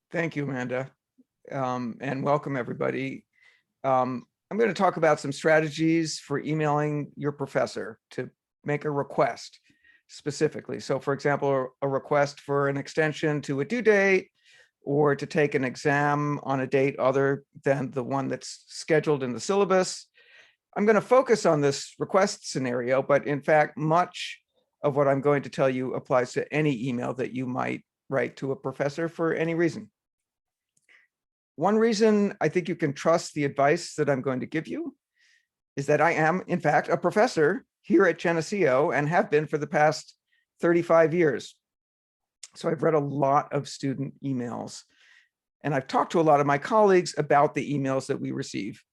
Thank you, Amanda, and welcome everybody. I'm going to talk about some strategies for emailing your professor to make a request specifically. So for example, a request for an extension to a due date or to take an exam on a date other than the one that's scheduled in the syllabus. I'm going to focus on this request scenario, but in fact, much of what I'm going to tell you applies to any email that you might write to a professor for any reason. One reason I think you can trust the advice that I'm going to give you is that I am, in fact, a professor here at Geneseo and have been for the past 35 years. So I've read a lot of student emails, and I've talked to a lot of my colleagues about the emails that we receive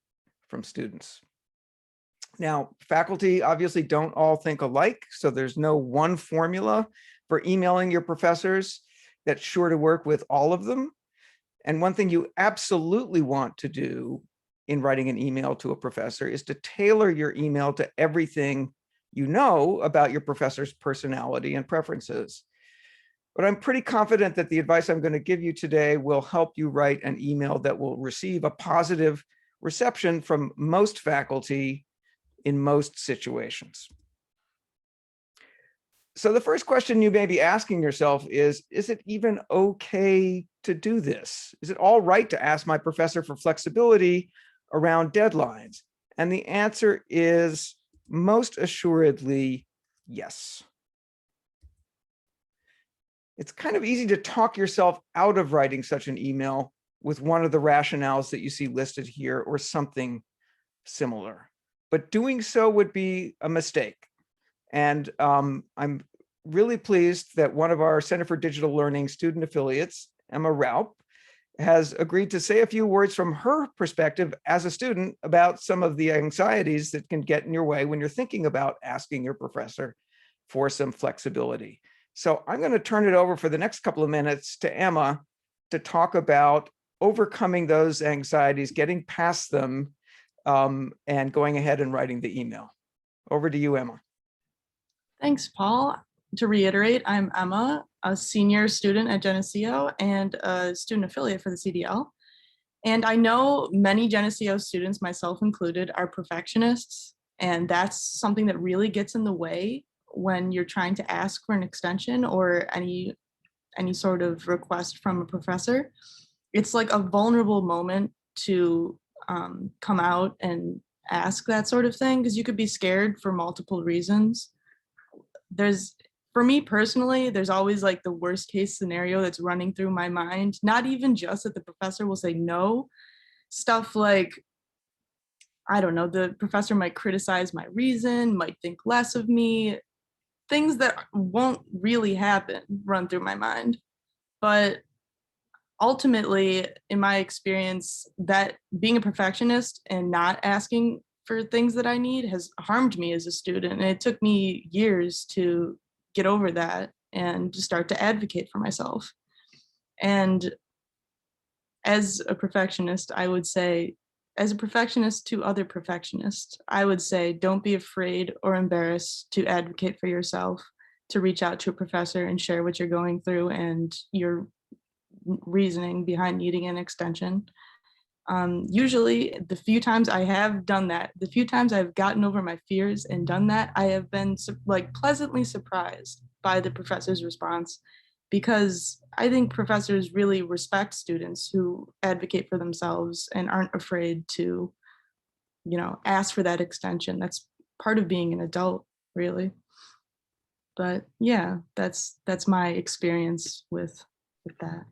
from students. Now, faculty obviously don't all think alike, so there's no one formula for emailing your professors that's sure to work with all of them. And one thing you absolutely want to do in writing an email to a professor is to tailor your email to everything you know about your professor's personality and preferences. But I'm pretty confident that the advice I'm going to give you today will help you write an email that will receive a positive reception from most faculty in most situations. So the first question you may be asking yourself is it even okay to do this? Is it all right to ask my professor for flexibility around deadlines? And the answer is most assuredly yes. It's kind of easy to talk yourself out of writing such an email with one of the rationales that you see listed here or something similar. But doing so would be a mistake. And I'm really pleased that one of our Center for Digital Learning student affiliates, Emma Raup, has agreed to say a few words from her perspective as a student about some of the anxieties that can get in your way when you're thinking about asking your professor for some flexibility. So I'm going to turn it over for the next couple of minutes to Emma to talk about overcoming those anxieties, getting past them, and going ahead and writing the email. Over to you, Emma. Thanks, Paul. To reiterate, I'm Emma, a senior student at Geneseo and a student affiliate for the CDL. And I know many Geneseo students, myself included, are perfectionists, and that's something that really gets in the way when you're trying to ask for an extension or any sort of request from a professor. It's like a vulnerable moment to come out and ask that sort of thing, because you could be scared for multiple reasons. For me personally, there's always like the worst case scenario that's running through my mind, not even just that the professor will say no, stuff like, I don't know, the professor might criticize my reason, might think less of me, things that won't really happen run through my mind. But ultimately, in my experience, that being a perfectionist and not asking for things that I need has harmed me as a student. And it took me years to get over that and to start to advocate for myself. And as a perfectionist, I would say, as a perfectionist to other perfectionists, I would say, don't be afraid or embarrassed to advocate for yourself, to reach out to a professor and share what you're going through and your reasoning behind needing an extension. Usually the few times I have done that, the few times I've gotten over my fears and done that, I have been like pleasantly surprised by the professor's response, because I think professors really respect students who advocate for themselves and aren't afraid to, ask for that extension. That's part of being an adult, really. But yeah, that's my experience with that.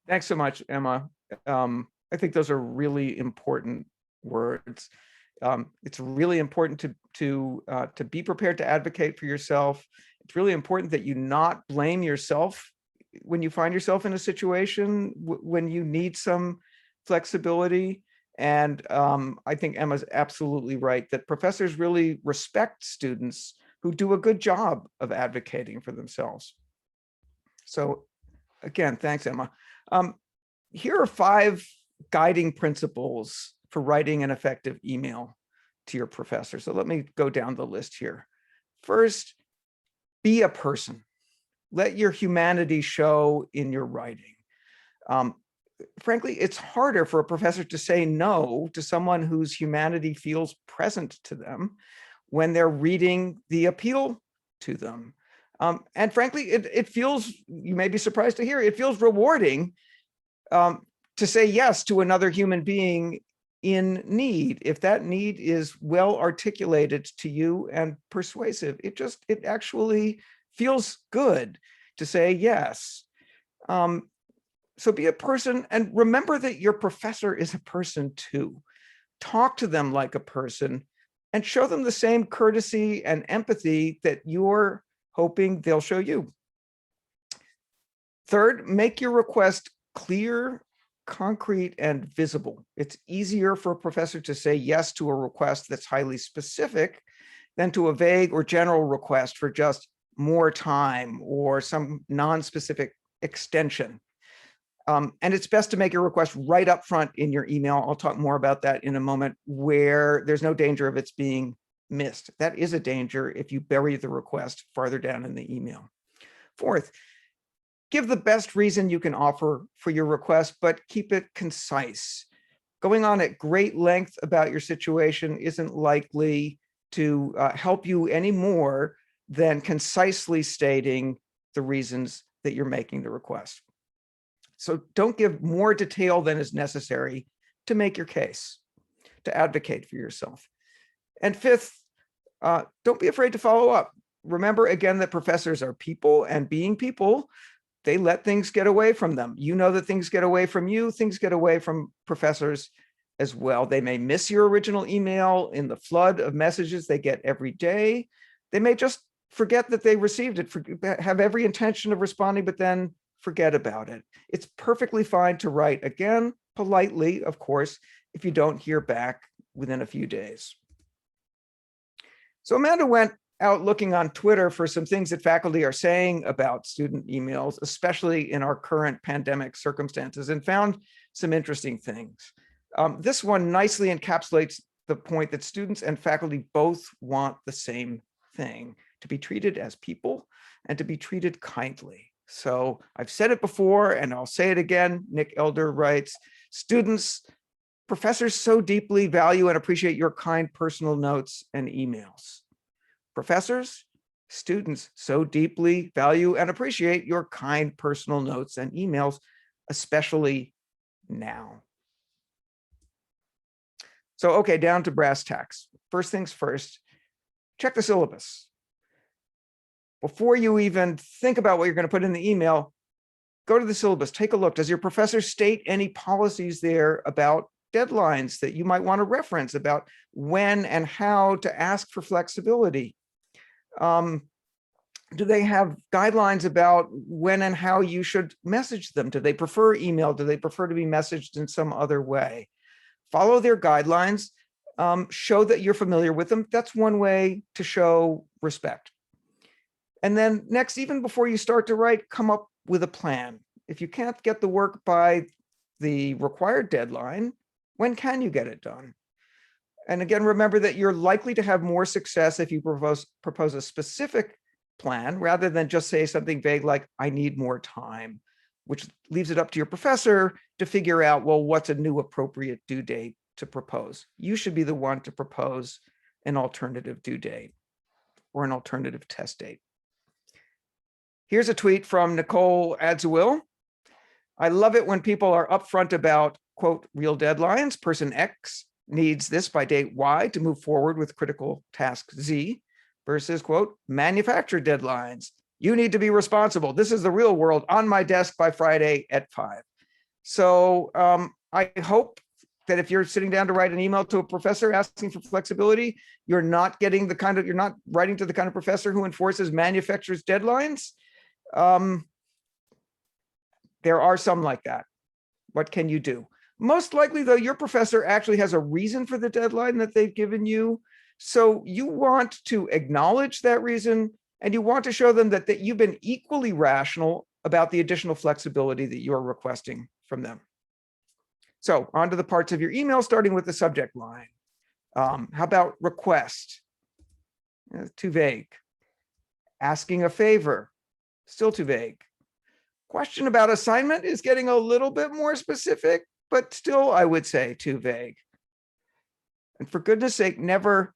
Thanks so much, Emma. I think those are really important words. It's really important to be prepared to advocate for yourself. It's really important that you not blame yourself when you find yourself in a situation when you need some flexibility. And I think Emma's absolutely right that professors really respect students who do a good job of advocating for themselves. So again, thanks, Emma. Here are 5 guiding principles for writing an effective email to your professor. So let me go down the list here. First, be a person. Let your humanity show in your writing. Um, Frankly, it's harder for a professor to say no to someone whose humanity feels present to them when they're reading the appeal to them. And frankly, it feels, you may be surprised to hear, it feels rewarding to say yes to another human being in need. If that need is well articulated to you and persuasive, it actually feels good to say yes. So be a person, and remember that your professor is a person too. Talk to them like a person and show them the same courtesy and empathy that you're hoping they'll show you. Third, make your request clear, concrete, and visible. It's easier for a professor to say yes to a request that's highly specific than to a vague or general request for just more time or some non-specific extension. And it's best to make your request right up front in your email. I'll talk more about that in a moment, where there's no danger of it's being missed. That is a danger if you bury the request farther down in the email. Fourth, give the best reason you can offer for your request, but keep it concise. Going on at great length about your situation isn't likely to help you any more than concisely stating the reasons that you're making the request. So don't give more detail than is necessary to make your case, to advocate for yourself. And fifth, don't be afraid to follow up. Remember again that professors are people, and being people, they let things get away from them. You know that things get away from you, things get away from professors as well. They may miss your original email in the flood of messages they get every day. They may just forget that they received it, have every intention of responding, but then forget about it. It's perfectly fine to write again, politely, of course, if you don't hear back within a few days. So Amanda went out looking on Twitter for some things that faculty are saying about student emails, especially in our current pandemic circumstances, and found some interesting things. This one nicely encapsulates the point that students and faculty both want the same thing: to be treated as people and to be treated kindly. So I've said it before and I'll say it again. Nick Elder writes, students, professors so deeply value and appreciate your kind personal notes and emails. Professors, students so deeply value and appreciate your kind personal notes and emails, especially now. So, okay, down to brass tacks. First things first, check the syllabus. Before you even think about what you're going to put in the email, go to the syllabus, take a look. Does your professor state any policies there about deadlines that you might want to reference, about when and how to ask for flexibility? Do they have guidelines about when and how you should message them? Do they prefer email? Do they prefer to be messaged in some other way? Follow their guidelines, show that you're familiar with them. That's one way to show respect. And then next, even before you start to write, come up with a plan. If you can't get the work by the required deadline, when can you get it done? And again, remember that you're likely to have more success if you propose a specific plan rather than just say something vague like, I need more time, which leaves it up to your professor to figure out, well, what's a new appropriate due date to propose? You should be the one to propose an alternative due date or an alternative test date. Here's a tweet from Nicole Adzwill. I love it when people are upfront about, quote, real deadlines. Person X needs this by date Y to move forward with critical task Z, versus, quote, manufactured deadlines. You need to be responsible. This is the real world, on my desk by Friday at 5. So I hope that if you're sitting down to write an email to a professor asking for flexibility, you're not writing to the kind of professor who enforces manufacturers' deadlines. There are some like that. What can you do? Most likely, though, your professor actually has a reason for the deadline that they've given you. So you want to acknowledge that reason, and you want to show them that you've been equally rational about the additional flexibility that you're requesting from them. So on to the parts of your email, starting with the subject line. How about request? Too vague. Asking a favor, still too vague. Question about assignment is getting a little bit more specific, but still, I would say too vague. And for goodness sake, never,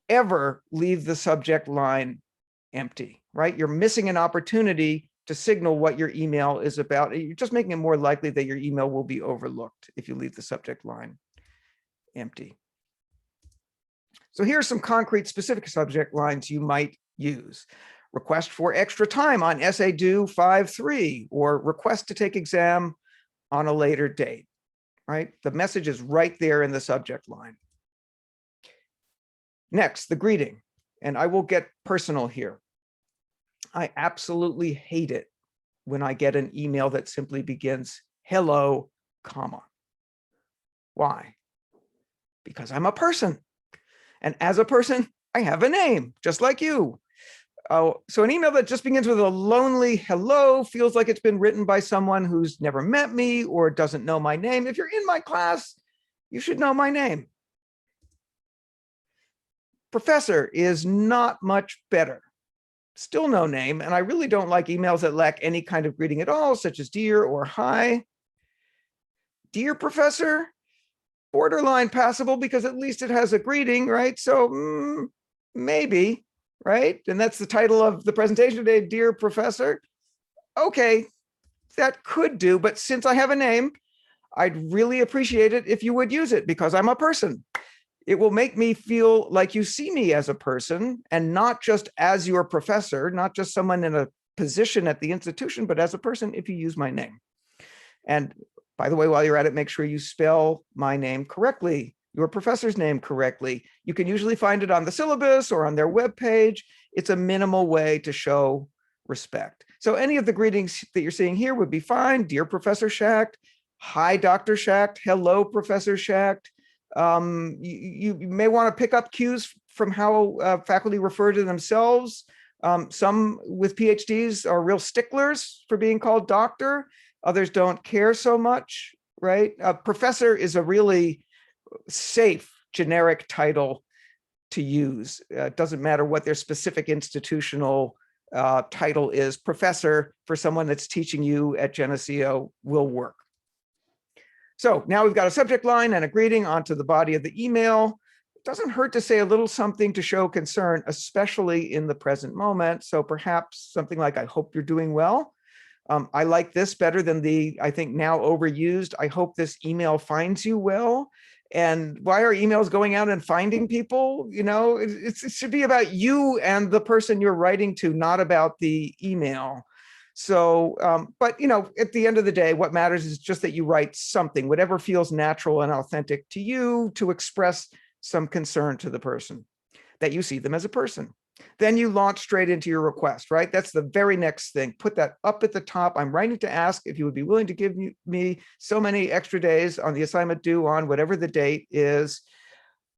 ever leave the subject line empty, right? You're missing an opportunity to signal what your email is about. You're just making it more likely that your email will be overlooked if you leave the subject line empty. So here are some concrete specific subject lines you might use. Request for extra time on essay due 5/3, or request to take exam on a later date, right? The message is right there in the subject line. Next, the greeting, and I will get personal here. I absolutely hate it when I get an email that simply begins, hello, comma. Why? Because I'm a person. And as a person, I have a name, just like you. Oh, so an email that just begins with a lonely hello feels like it's been written by someone who's never met me or doesn't know my name. If you're in my class, you should know my name. Professor is not much better. Still no name, and I really don't like emails that lack any kind of greeting at all, such as dear or hi. Dear Professor, borderline passable because at least it has a greeting, right? So maybe, right? And that's the title of the presentation today, Dear Professor. Okay, that could do, but since I have a name, I'd really appreciate it if you would use it because I'm a person. It will make me feel like you see me as a person and not just as your professor, not just someone in a position at the institution, but as a person if you use my name. And by the way, while you're at it, make sure you spell my name correctly, your professor's name correctly. You can usually find it on the syllabus or on their webpage. It's a minimal way to show respect. So any of the greetings that you're seeing here would be fine. Dear Professor Schacht, hi, Dr. Schacht, hello, Professor Schacht. You may want to pick up cues from how faculty refer to themselves. Some with PhDs are real sticklers for being called doctor. Others don't care so much, right? Professor is a really safe generic title to use. It doesn't matter what their specific institutional title is. Professor for someone that's teaching you at Geneseo will work. So now we've got a subject line and a greeting onto the body of the email. It doesn't hurt to say a little something to show concern, especially in the present moment. So perhaps something like, I hope you're doing well. I like this better than the, I think now overused, I hope this email finds you well. And why are emails going out and finding people? You know, it should be about you and the person you're writing to, not about the email. So, but you know, at the end of the day, what matters is just that you write something, whatever feels natural and authentic to you, to express some concern to the person, that you see them as a person. Then you launch straight into your request, right? That's the very next thing. Put that up at the top. I'm writing to ask if you would be willing to give me so many extra days on the assignment due on whatever the date is.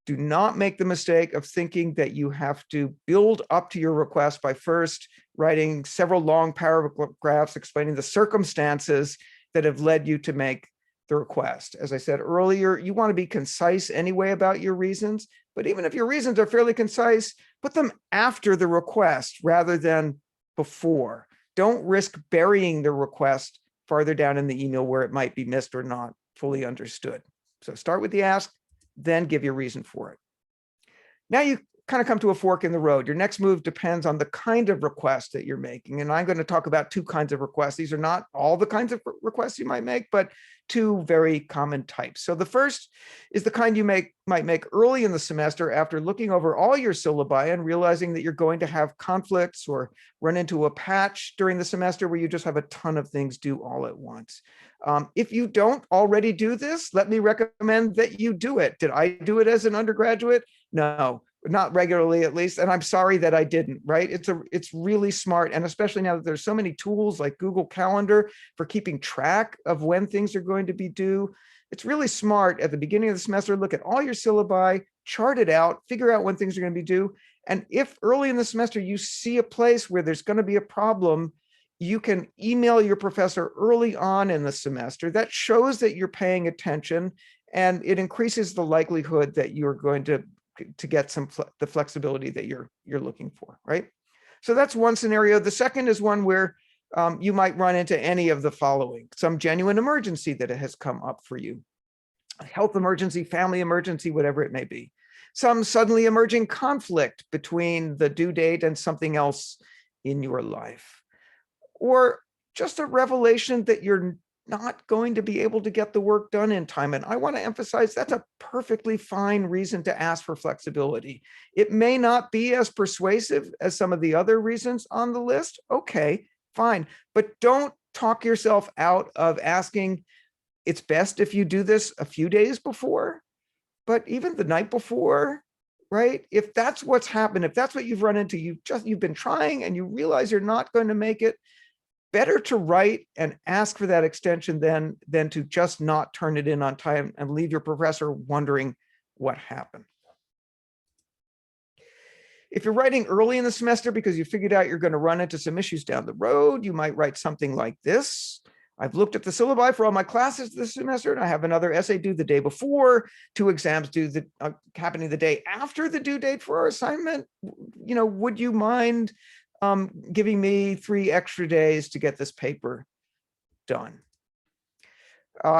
Do not make the mistake of thinking that you have to build up to your request by first writing several long paragraphs explaining the circumstances that have led you to make the request. As I said earlier, you want to be concise anyway about your reasons, but even if your reasons are fairly concise, put them after the request rather than before. Don't risk burying the request farther down in the email where it might be missed or not fully understood. So start with the ask, then give your reason for it. Now you kind of come to a fork in the road. Your next move depends on the kind of request that you're making. And I'm going to talk about two kinds of requests. These are not all the kinds of requests you might make, but two very common types. So the first is the kind you might make early in the semester after looking over all your syllabi and realizing that you're going to have conflicts or run into a patch during the semester where you just have a ton of things due all at once. If you don't already do this, let me recommend that you do it. Did I do it as an undergraduate? No, not regularly at least. And I'm sorry that I didn't, right? It's really smart. And especially now that there's so many tools like Google Calendar for keeping track of when things are going to be due. It's really smart at the beginning of the semester, look at all your syllabi, chart it out, figure out when things are going to be due. And if early in the semester you see a place where there's going to be a problem, you can email your professor early on in the semester. That shows that you're paying attention, and it increases the likelihood that you're going to get the flexibility that you're looking for, right? So that's one scenario. The second is one where you might run into any of the following: some genuine emergency that has come up for you, a health emergency, family emergency, whatever it may be, some suddenly emerging conflict between the due date and something else in your life, or just a revelation that you're not going to be able to get the work done in time. And I want to emphasize that's a perfectly fine reason to ask for flexibility. It may not be as persuasive as some of the other reasons on the list. Okay, fine. But don't talk yourself out of asking. It's best if you do this a few days before, but even the night before, right? If that's what's happened, if that's what you've run into, you've been trying and you realize you're not going to make it, better to write and ask for that extension than to just not turn it in on time and leave your professor wondering what happened. If you're writing early in the semester because you figured out you're going to run into some issues down the road, you might write something like this. I've looked at the syllabi for all my classes this semester, and I have another essay due the day before, 2 exams due happening the day after the due date for our assignment. Would you mind giving me 3 extra days to get this paper done?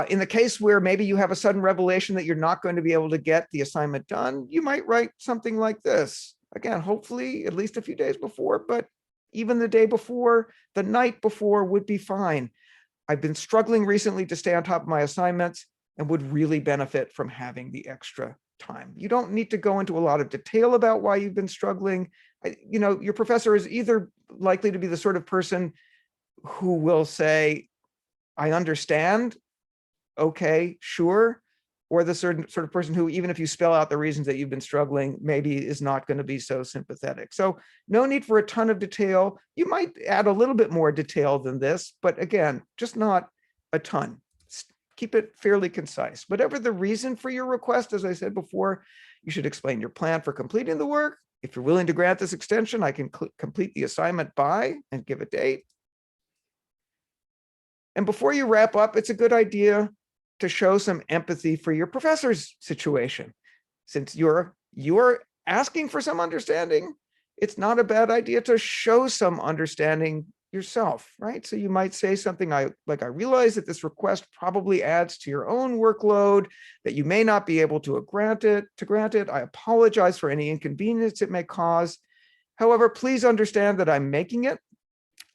In the case where maybe you have a sudden revelation that you're not going to be able to get the assignment done, you might write something like this. Again, hopefully at least a few days before, but even the day before, the night before would be fine. I've been struggling recently to stay on top of my assignments and would really benefit from having the extra time. You don't need to go into a lot of detail about why you've been struggling. Your professor is either likely to be the sort of person who will say, I understand, okay, sure, or the certain sort of person who, even if you spell out the reasons that you've been struggling, maybe is not going to be so sympathetic. So no need for a ton of detail. You might add a little bit more detail than this, but again, just not a ton. Keep it fairly concise. Whatever the reason for your request, as I said before, you should explain your plan for completing the work. If you're willing to grant this extension, I can complete the assignment by and give a date. And before you wrap up, it's a good idea to show some empathy for your professor's situation. Since you're asking for some understanding, it's not a bad idea to show some understanding yourself, right? So you might say something like, I realize that this request probably adds to your own workload, that you may not be able to grant it. I apologize for any inconvenience it may cause. However, please understand that I'm making it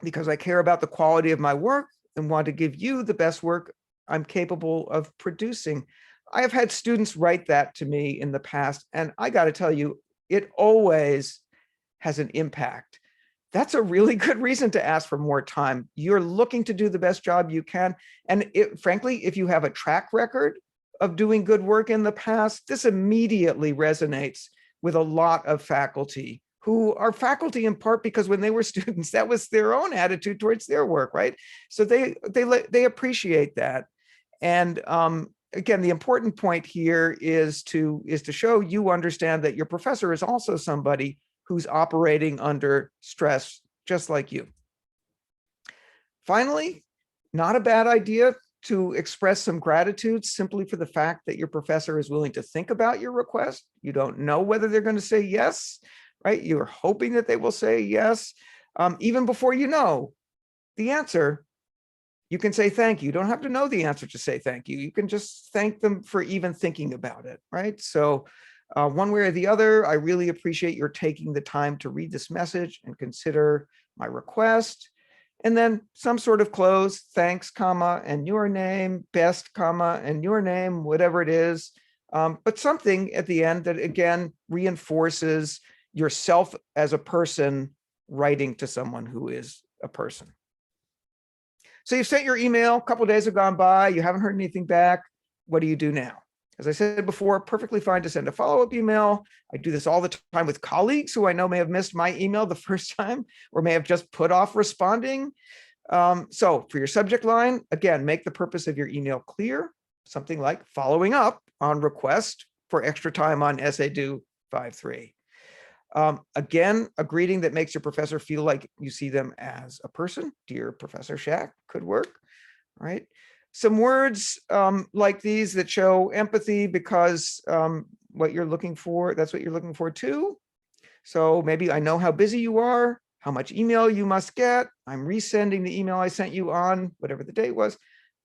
because I care about the quality of my work and want to give you the best work I'm capable of producing. I have had students write that to me in the past, and I got to tell you, it always has an impact. That's a really good reason to ask for more time. You're looking to do the best job you can. And frankly, if you have a track record of doing good work in the past, this immediately resonates with a lot of faculty who are faculty in part because when they were students, that was their own attitude towards their work, right? So they appreciate that. And again, the important point here is to show you understand that your professor is also somebody who's operating under stress, just like you. Finally, not a bad idea to express some gratitude simply for the fact that your professor is willing to think about your request. You don't know whether they're going to say yes, right? You're hoping that they will say yes. Even before you know the answer, you can say thank you. You don't have to know the answer to say thank you. You can just thank them for even thinking about it, right? So one way or the other, I really appreciate your taking the time to read this message and consider my request. And then some sort of close, thanks, comma, and your name, best, comma, and your name, whatever it is. But something at the end that, again, reinforces yourself as a person writing to someone who is a person. So you've sent your email, a couple of days have gone by, you haven't heard anything back. What do you do now? As I said before, perfectly fine to send a follow-up email. I do this all the time with colleagues who I know may have missed my email the first time or may have just put off responding. So for your subject line, again, make the purpose of your email clear, something like following up on request for extra time on essay due 5-3. Again, a greeting that makes your professor feel like you see them as a person. Dear Professor Shack could work, right? Some words like these that show empathy because what you're looking for, that's what you're looking for too. So maybe I know how busy you are. how much email you must get. I'm resending the email I sent you on whatever the date was,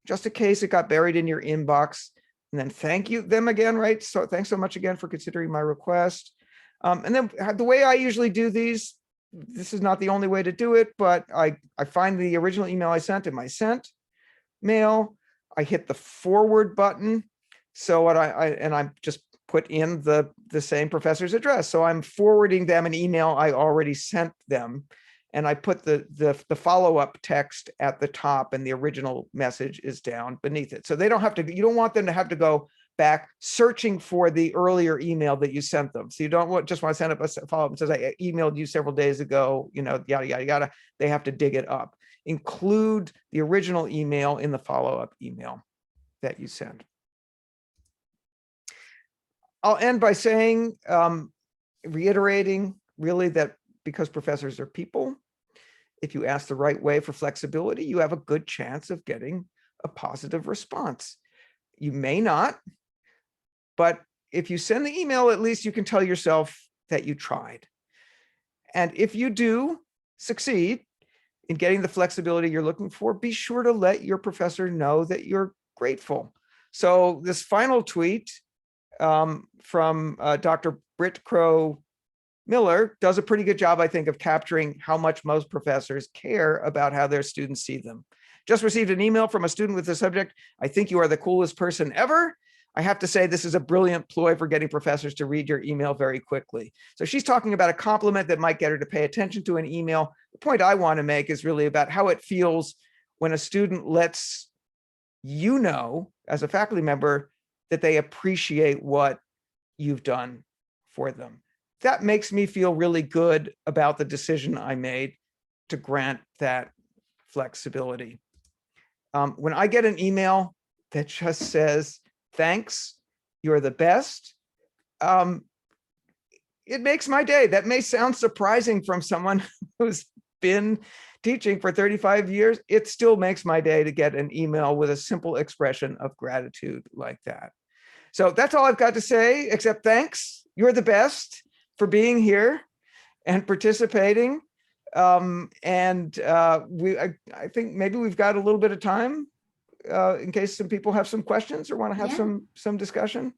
just in case it got buried in your inbox. And then thank you them again, right? So thanks so much again for considering my request. And then the way I usually do these, this is not the only way to do it, but I find the original email I sent in my sent mail. I hit the forward button. So what I just put in the same professor's address. So I'm forwarding them an email I already sent them. And I put the follow-up text at the top and the original message is down beneath it. So they don't have to, you don't want them to have to go back searching for the earlier email that you sent them. So you don't just want to send up a follow-up and says, I emailed you several days ago, yada, yada, yada. They have to dig it up. Include the original email in the follow-up email that you send. I'll end by saying, reiterating really that because professors are people, if you ask the right way for flexibility, you have a good chance of getting a positive response. You may not, but if you send the email, at least you can tell yourself that you tried. And if you do succeed in getting the flexibility you're looking for, be sure to let your professor know that you're grateful. So this final tweet from Dr. Britt Crow Miller does a pretty good job, I think, of capturing how much most professors care about how their students see them. Just received an email from a student with the subject, I think you are the coolest person ever. I have to say this is a brilliant ploy for getting professors to read your email very quickly. So she's talking about a compliment that might get her to pay attention to an email. The point I want to make is really about how it feels when a student lets you know, as a faculty member, that they appreciate what you've done for them. That makes me feel really good about the decision I made to grant that flexibility. When I get an email that just says, thanks, you're the best, it makes my day. That may sound surprising from someone who's been teaching for 35 years. It still makes my day to get an email with a simple expression of gratitude like that. So that's all I've got to say, except thanks. You're the best for being here and participating. I think maybe we've got a little bit of time in case some people have some questions or want to have some discussion.